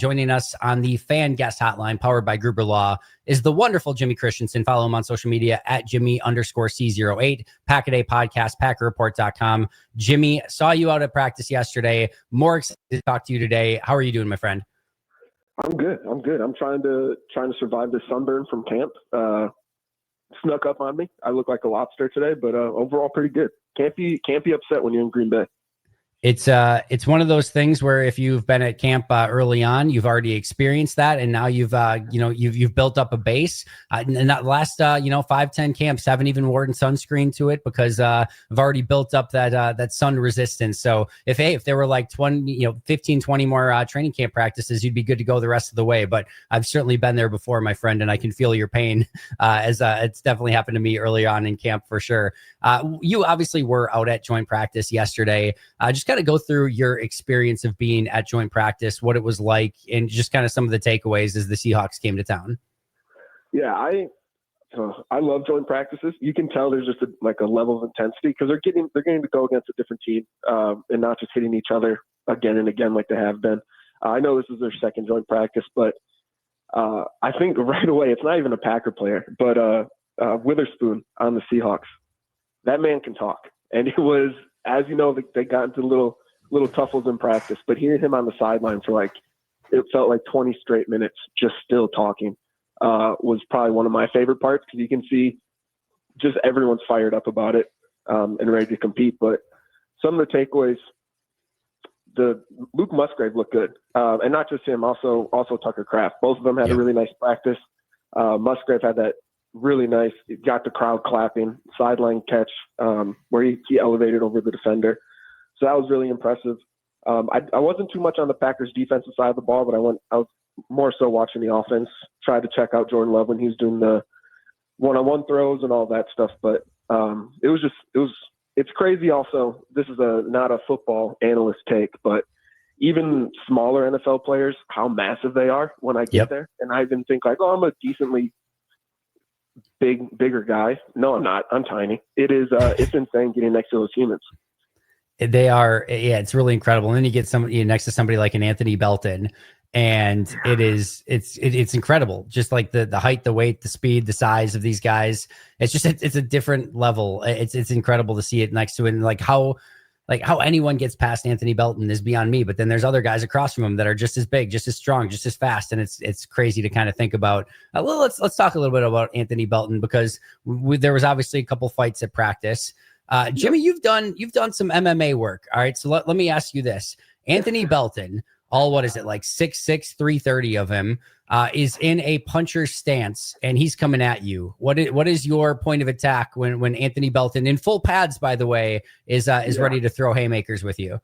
Joining us on the fan guest hotline powered by Gruber Law is the wonderful Jimmy Christensen. Follow him on social media at Jimmy_C08, Pack-A-Day Podcast, PackerReport.com. Jimmy, saw you out at practice yesterday. More excited to talk to you today. How are you doing, my friend? I'm good. I'm trying to survive this sunburn from camp. Snuck up on me. I look like a lobster today, but overall pretty good. Can't be upset when you're in Green Bay. It's one of those things where if you've been at camp early on, you've already experienced that, and now you've built up a base. And that last 5-10 camps haven't even worn sunscreen to it because I've already built up that sun resistance. So if there were like 15, 20 more training camp practices, you'd be good to go the rest of the way. But I've certainly been there before, my friend, and I can feel your pain as it's definitely happened to me early on in camp for sure. You obviously were out at joint practice yesterday. Just kind of go through your experience of being at joint practice, what it was like, and just kind of some of the takeaways as the Seahawks came to town. Yeah, I love joint practices. You can tell there's just a level of intensity because they're getting to go against a different team and not just hitting each other again and again like they have been. I know this is their second joint practice, but I think right away it's not even a Packer player, but Witherspoon on the Seahawks. That man can talk, and it was. As you know, they got into little tuffles in practice, but hearing him on the sideline for it felt like 20 straight minutes, just still talking, was probably one of my favorite parts because you can see just everyone's fired up about it and ready to compete. But some of the takeaways, the Luke Musgrave looked good, and not just him, also Tucker Kraft. Both of them had a really nice practice. Musgrave had that really nice. It got the crowd clapping, sideline catch where he elevated over the defender. So that was really impressive. I wasn't too much on the Packers defensive side of the ball, but I was more so watching the offense, tried to check out Jordan Love when he was doing the one-on-one throws and all that stuff. But it's crazy also. This is not a football analyst take, but even smaller NFL players, how massive they are when I get there. And I even think I'm a decently bigger guy. No, I'm not. I'm tiny. It is. It's insane getting next to those humans. They are. Yeah, it's really incredible. And then you get somebody next to somebody like an Anthony Belton, and it's incredible. Just like the height, the weight, the speed, the size of these guys. It's a different level. It's incredible to see it next to it, and how anyone gets past Anthony Belton is beyond me. But then there's other guys across from him that are just as big, just as strong, just as fast. And it's crazy to kind of think about. Let's talk a little bit about Anthony Belton because there was obviously a couple fights at practice. Jimmy, you've done some MMA work. All right. So let me ask you this. Anthony Belton, what is it, like 6'6", 330 of him, is in a puncher stance, and he's coming at you. What is your point of attack when Anthony Belton, in full pads, by the way, is ready to throw haymakers with you?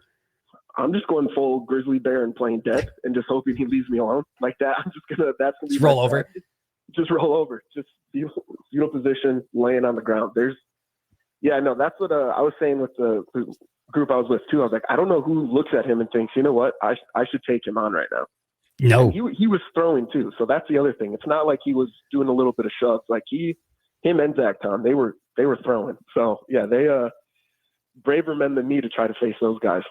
I'm just going full grizzly bear and playing dead and just hoping he leaves me alone like that. That's gonna be roll over. Just roll over. Just fetal position, laying on the ground. That's what I was saying with the group I was with too. I was like, I don't know who looks at him and thinks, you know what, I should take him on right now. No, and he was throwing too, so that's the other thing. It's not like he was doing a little bit of shoves. Like him and Zach Tom, they were throwing. So yeah, they braver men than me to try to face those guys.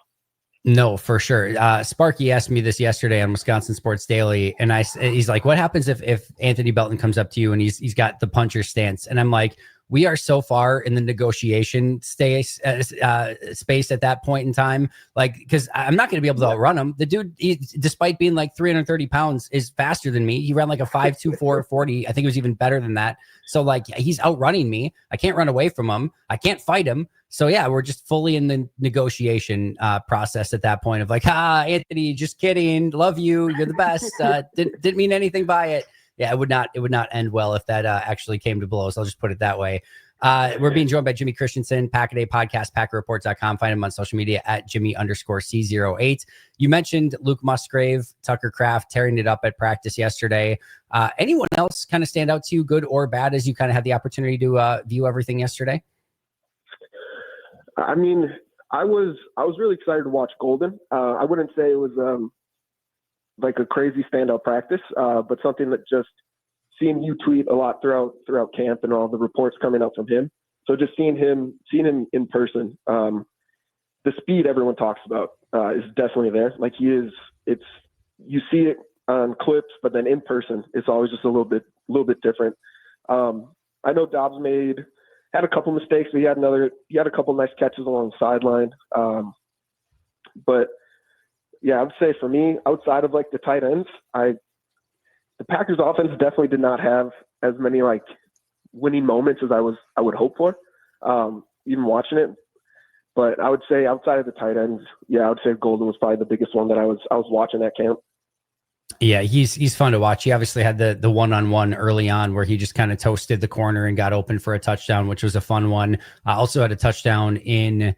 No, for sure. Sparky asked me this yesterday on Wisconsin Sports Daily, and he's like, "What happens if Anthony Belton comes up to you and he's got the puncher stance?" And I'm like, we are so far in the negotiation space at that point in time, because I'm not going to be able to outrun him. The dude, despite being like 330 pounds, is faster than me. He ran like a 5.24 40. I think it was even better than that. So he's outrunning me. I can't run away from him. I can't fight him. So yeah, we're just fully in the negotiation process at that point of Anthony, just kidding. Love you. You're the best. Didn't mean anything by it. Yeah, it would not end well if that actually came to blows. I'll just put it that way. We're being joined by Jimmy Christensen, Pack-A-Day Podcast, PackerReport.com. Find him on social media at Jimmy_C08. You mentioned Luke Musgrave, Tucker Kraft tearing it up at practice yesterday. Anyone else kind of stand out to you, good or bad, as you kind of had the opportunity to view everything yesterday? I mean, I was really excited to watch Golden. I wouldn't say it was like a crazy standout practice, but something that just seeing you tweet a lot throughout camp and all the reports coming out from him. So just seeing him in person, the speed everyone talks about is definitely there. Like you see it on clips, but then in person, it's always just a little bit different. I know Dobbs had a couple mistakes, but he had a couple nice catches along the sideline. But yeah, I would say for me, outside of like the tight ends, the Packers offense definitely did not have as many like winning moments as I would hope for, even watching it. But I would say outside of the tight ends, yeah, I would say Golden was probably the biggest one that I was watching at camp. Yeah, he's fun to watch. He obviously had the one-on-one early on where he just kind of toasted the corner and got open for a touchdown, which was a fun one. Also had a touchdown in,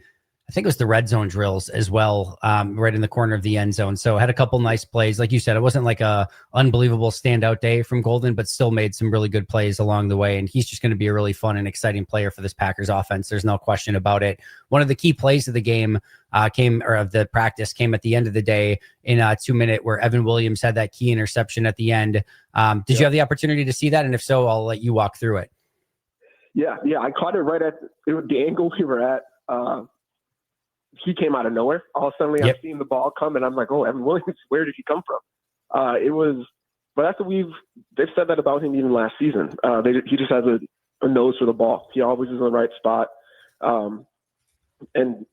I think it was the red zone drills as well, right in the corner of the end zone. So had a couple nice plays. Like you said, it wasn't like a unbelievable standout day from Golden, but still made some really good plays along the way. And he's just going to be a really fun and exciting player for this Packers offense. There's no question about it. One of the key plays of the game of the practice came at the end of the day in 2 minute where Evan Williams had that key interception at the end. Did you have the opportunity to see that? And if so, I'll let you walk through it. Yeah. I caught it right at the angle we were at. He came out of nowhere. All of a sudden, I'm seeing the ball come, and I'm like, "Oh, Evan Williams, where did he come from?" But that's what they've said that about him even last season. He just has a nose for the ball. He always is in the right spot. And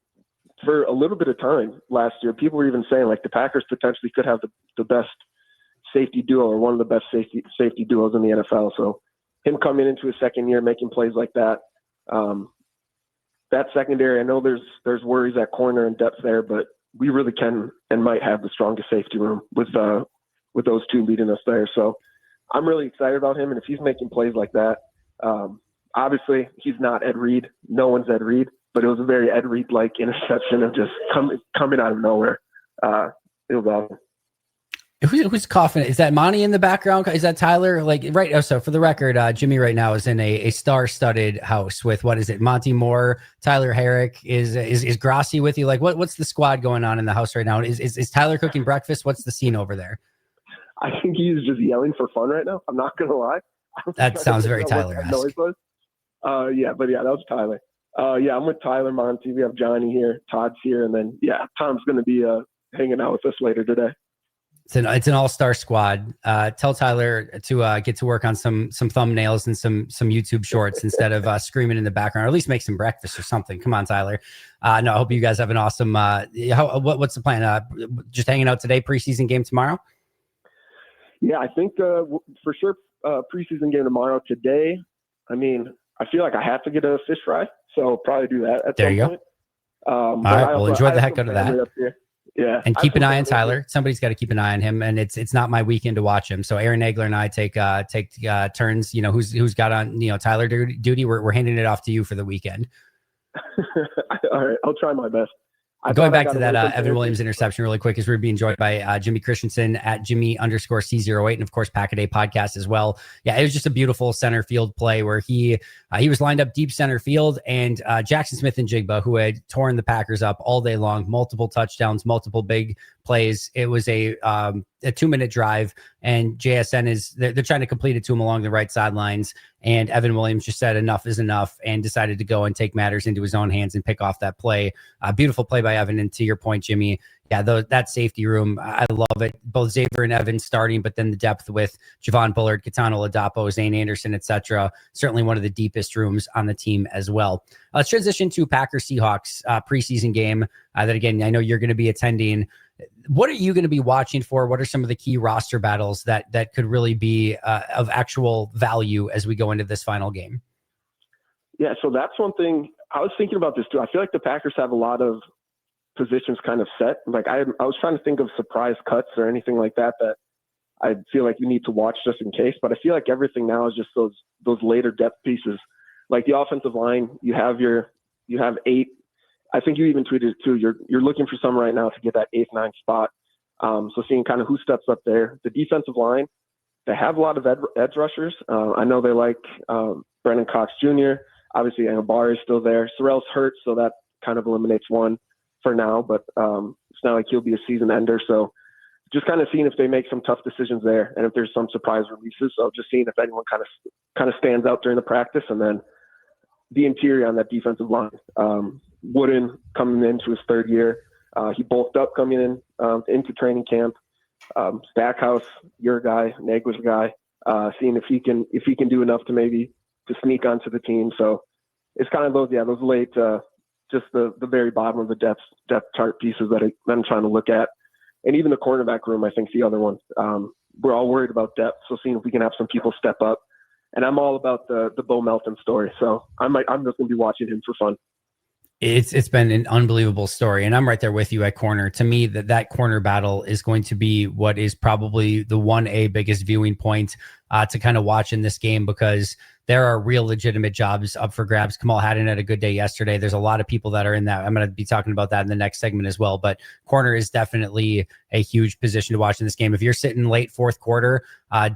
for a little bit of time last year, people were even saying like the Packers potentially could have the best safety duo or one of the best safety duos in the NFL. So him coming into his second year, making plays like that. That secondary, I know there's worries at corner and depth there, but we really can and might have the strongest safety room with those two leading us there. So I'm really excited about him. And if he's making plays like that, obviously he's not Ed Reed. No one's Ed Reed, but it was a very Ed Reed-like interception of just coming out of nowhere. It was awesome. Who's coughing? Is that Monty in the background? Is that Tyler? Like, right. Oh, so for the record, Jimmy right now is in a star-studded house with, what is it? Monty Moore, Tyler Herrick. Is Grassi with you? Like, what's the squad going on in the house right now? Is Tyler cooking breakfast? What's the scene over there? I think he's just yelling for fun right now. I'm not gonna lie. That sounds very Tyler-esque. But that was Tyler. I'm with Tyler, Monty. We have Johnny here, Todd's here, and then Tom's gonna be hanging out with us later today. It's an all-star squad. Tell Tyler to get to work on some thumbnails and some YouTube shorts instead of screaming in the background, or at least make some breakfast or something. Come on, Tyler. I hope you guys have an awesome. What's the plan? Just hanging out today. Preseason game tomorrow. Yeah, I think for sure preseason game tomorrow. Today, I mean, I feel like I have to get a fish fry, so I'll probably do that at some point. All right, well, enjoy the heck out of that. Yeah, and keep an eye on Tyler. Somebody's got to keep an eye on him, and it's not my weekend to watch him. So Aaron Nagler and I take turns. You know, who's got on Tyler duty. We're handing it off to you for the weekend. All right, I'll try my best. Going back to that Evan Williams interception really quick, as we're being joined by Jimmy Christensen at Jimmy_C08, and of course Pack a Day podcast as well. Yeah, it was just a beautiful center field play where he was lined up deep center field, and Jackson Smith-Njigba, who had torn the Packers up all day long, multiple touchdowns, multiple big plays. It was a 2-minute drive, and JSN they're trying to complete it to him along the right sidelines. And Evan Williams just said enough is enough and decided to go and take matters into his own hands and pick off that play. Beautiful play by Evan. And to your point, Jimmy, that safety room, I love it. Both Xavier and Evan starting, but then the depth with Javon Bullard, Katano Ladapo, Zane Anderson, etc. Certainly one of the deepest rooms on the team as well. Let's transition to Packers-Seahawks preseason game that, again, I know you're going to be attending. What are you going to be watching for? What are some of the key roster battles that could really be of actual value as we go into this final game? Yeah, so that's one thing. I was thinking about this too. I feel like the Packers have a lot of positions kind of set. Like I was trying to think of surprise cuts or anything like that I feel like you need to watch just in case. But I feel like everything now is just those later depth pieces. Like the offensive line, you have 8. I think you even tweeted it too. You're looking for some right now to get that 8th, 9th spot. So seeing kind of who steps up there. The defensive line, they have a lot of edge rushers. I know they like Brennan Cox Jr. Obviously, Bar is still there. Sorrell's hurt, so that kind of eliminates one for now. But it's not like he'll be a season ender. So just kind of seeing if they make some tough decisions there, and if there's some surprise releases. So just seeing if anyone kind of stands out during the practice, and then the interior on that defensive line. Wooden coming into his 3rd year. He bulked up coming in into training camp. Stackhouse, your guy, Nagua's guy, seeing if he can do enough to maybe to sneak onto the team. So it's kind of those late, just the very bottom of the depth chart pieces that I'm trying to look at. And even the cornerback room, I think, is the other one. We're all worried about depth, so seeing if we can have some people step up. And I'm all about the Bo Melton story, so I'm just going to be watching him for fun. It's been an unbelievable story, and I'm right there with you at corner. To me, that corner battle is going to be what is probably the 1A biggest viewing point to kind of watch in this game, because there are real legitimate jobs up for grabs. Kamal Haddon had a good day yesterday. There's a lot of people that are in that. I'm going to be talking about that in the next segment as well. But corner is definitely a huge position to watch in this game. If you're sitting late fourth quarter,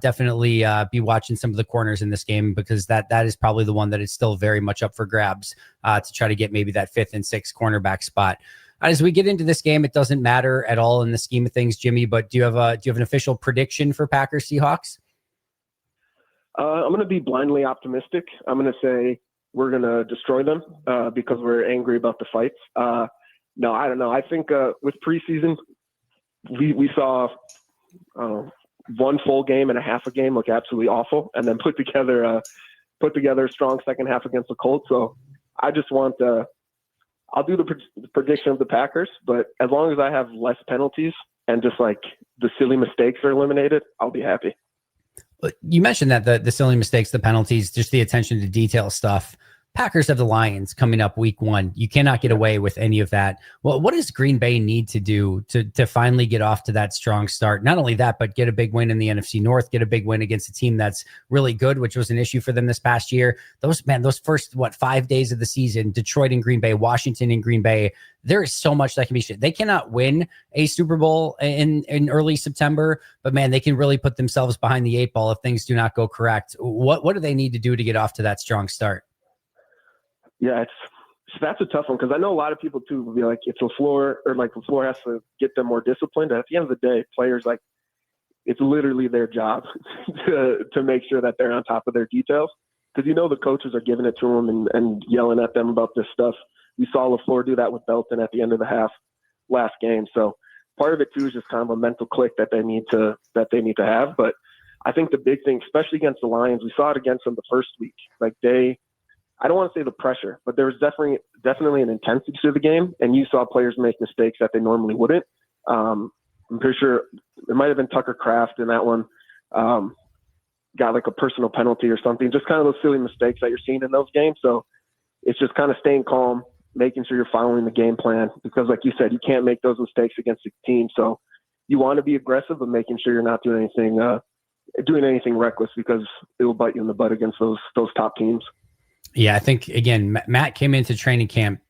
definitely be watching some of the corners in this game, because that is probably the one that is still very much up for grabs to try to get maybe that 5th and 6th cornerback spot. As we get into this game, it doesn't matter at all in the scheme of things, Jimmy. But do you have an official prediction for Packers Seahawks? I'm going to be blindly optimistic. I'm going to say we're going to destroy them because we're angry about the fights. No, I don't know. I think with preseason, we saw one full game and a half a game look absolutely awful, and then put together a strong second half against the Colts. So I just want I'll do the prediction of the Packers, but as long as I have less penalties and just like the silly mistakes are eliminated, I'll be happy. You mentioned that the silly mistakes, the penalties, just the attention to detail stuff. Packers have the Lions coming up week 1. You cannot get away with any of that. Well, what does Green Bay need to do to finally get off to that strong start? Not only that, but get a big win in the NFC North, get a big win against a team that's really good, which was an issue for them this past year. Those first 5 days of the season, Detroit and Green Bay, Washington and Green Bay, there is so much that can be shit. They cannot win a Super Bowl in early September, but man, they can really put themselves behind the 8 ball if things do not go correct. What do they need to do to get off to that strong start? Yeah, that's a tough one, because I know a lot of people too will be like, if LaFleur has to get them more disciplined. At the end of the day, players, like, it's literally their job to make sure that they're on top of their details, because the coaches are giving it to them and yelling at them about this stuff. We saw LaFleur do that with Belton at the end of the half last game. So part of it too is just kind of a mental click that they need to have. But I think the big thing, especially against the Lions, we saw it against them the first week. Like I don't want to say the pressure, but there was definitely an intensity to the game, and you saw players make mistakes that they normally wouldn't. I'm pretty sure it might have been Tucker Kraft in that one. Got like a personal penalty or something, just kind of those silly mistakes that you're seeing in those games. So it's just kind of staying calm, making sure you're following the game plan, because like you said, you can't make those mistakes against the team. So you want to be aggressive, but making sure you're not doing anything reckless, because it will bite you in the butt against those top teams. Yeah, I think, again, Matt came into training camp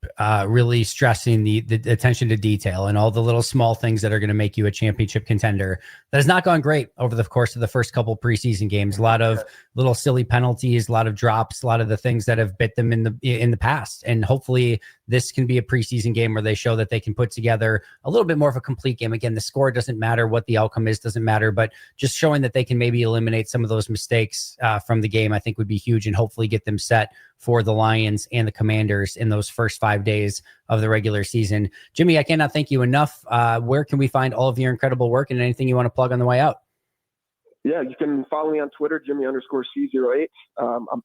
really stressing the attention to detail and all the little small things that are going to make you a championship contender. That has not gone great over the course of the first couple preseason games. A lot of little silly penalties, a lot of drops, a lot of the things that have bit them in the past. And hopefully this can be a preseason game where they show that they can put together a little bit more of a complete game. Again, the score doesn't matter, what the outcome is doesn't matter, but just showing that they can maybe eliminate some of those mistakes from the game, I think would be huge, and hopefully get them set for the Lions and the Commanders in those first 5 days of the regular season. Jimmy, I cannot thank you enough. Where can we find all of your incredible work and anything you want to plug on the way out? Yeah, you can follow me on Twitter, Jimmy_C08. I'm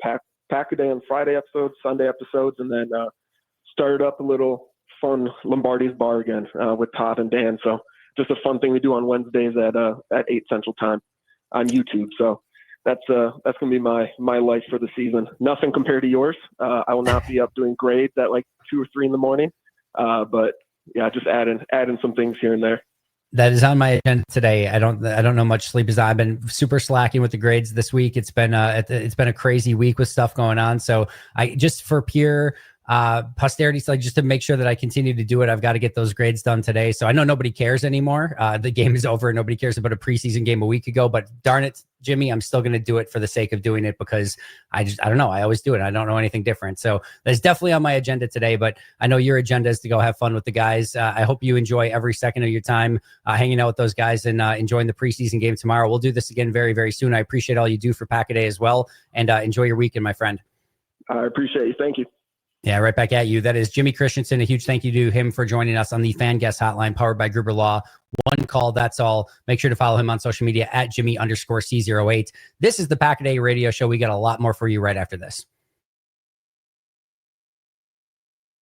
Pack-A-Day on Friday episodes, Sunday episodes, and then started up a little fun Lombardi's Bar again with Todd and Dan. So just a fun thing we do on Wednesdays at 8 Central Time on YouTube. So that's going to be my life for the season. Nothing compared to yours. I will not be up doing grades at like 2 or 3 in the morning. But yeah, just adding some things here and there. That is on my agenda today. I don't know much sleep as I've been super slacking with the grades this week. It's been a crazy week with stuff going on. So I just, for pure posterity, so just to make sure that I continue to do it, I've got to get those grades done today. So I know nobody cares anymore. The game is over. Nobody cares about a preseason game a week ago, but darn it, Jimmy, I'm still going to do it for the sake of doing it, because I don't know. I always do it. I don't know anything different. So that's definitely on my agenda today, but I know your agenda is to go have fun with the guys. I hope you enjoy every second of your time hanging out with those guys and enjoying the preseason game tomorrow. We'll do this again very, very soon. I appreciate all you do for Pack-A-Day as well, and enjoy your weekend, my friend. I appreciate you. Thank you. Yeah, right back at you. That is Jimmy Christensen. A huge thank you to him for joining us on the Fan Guest Hotline powered by Gruber Law. One call, that's all. Make sure to follow him on social media at Jimmy_C08. This is the Pack-A-Day Radio Show. We got a lot more for you right after this.